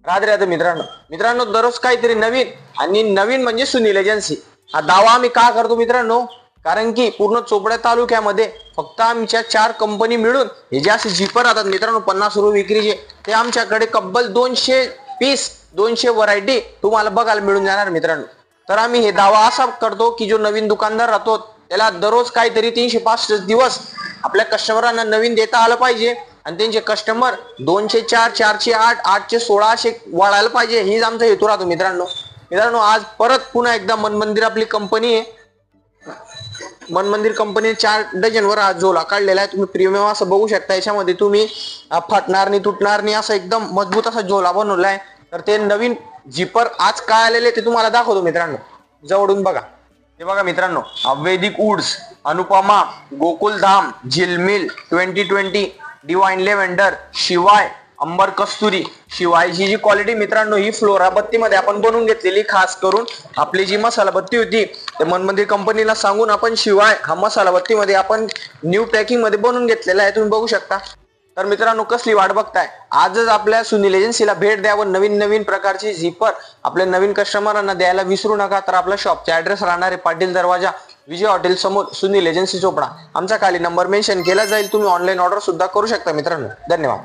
राधे राधे मित्रांनो दररोज काहीतरी नवीन आणि नवीन म्हणजे सुनील एजन्सी हा दावा आम्ही का करतो मित्रांनो, कारण की पूर्ण चोपड्या तालुक्यामध्ये फक्त आमच्या 4 कंपनी मिळून हे जे असे जीपर राहतात मित्रांनो 50 रुपये विक्रीचे, ते आमच्याकडे तब्बल 200 पीस 200 व्हरायटी तुम्हाला बघायला मिळून जाणार मित्रांनो. तर आम्ही हे दावा असा करतो की जो नवीन दुकानदार राहतो त्याला दररोज काहीतरी 365 दिवस आपल्या कस्टमरांना नवीन देता आलं पाहिजे आणि त्यांचे कस्टमर 204 408 816 असे वाढायला पाहिजे, हीच आमचा हेतू राहतो मित्रांनो. आज परत पुन्हा एकदा मनमंदिर आपली कंपनी आहे. मनमंदिर कंपनी 4 डझनवर आज झोला काढलेला आहे. तुम्ही प्रीमियम असं बघू शकता. याच्यामध्ये तुम्ही फाटणार नाही तुटणार नाही असं एकदम मजबूत असा झोला बनवला आहे. तर ते नवीन जिपर आज काय आलेले ते तुम्हाला दाखवतो मित्रांनो, जवळून बघा. हे बघा मित्रांनो, वैदिक वुड्स, अनुपमा, गोकुलधाम, झिलमिल 2020, डिवाइन लेव्हेंडर, शिवाय, अंबर कस्तुरी. शिवायची जी क्वालिटी मित्रांनो ही फ्लोरा बत्ती मध्ये आपण बनवून घेतलेली, खास करून आपली जी मसाला बत्ती होती ते मनमंदिर कंपनीला सांगून आपण शिवाय हा मसाला बत्ती मध्ये आपण न्यू पॅकिंग मध्ये बनवून घेतलेला आहे, तुम्ही बघू शकता. तर मित्रांनो कसली वाट बघताय, आजच आपल्या सुनील एजन्सीला भेट द्या व नवीन नवीन प्रकारची झिपर आपल्या नवीन कस्टमरांना द्यायला विसरू नका. तर आपला शॉपचा ऍड्रेस राहणार आहे पाटील दरवाजा, विजय हॉटेल समोर, सुनील एजन्सी चोपडा. आमचा खाली नंबर मेन्शन केला जाईल, तुम्ही ऑनलाईन ऑर्डर सुद्धा करू शकता मित्रांनो. धन्यवाद.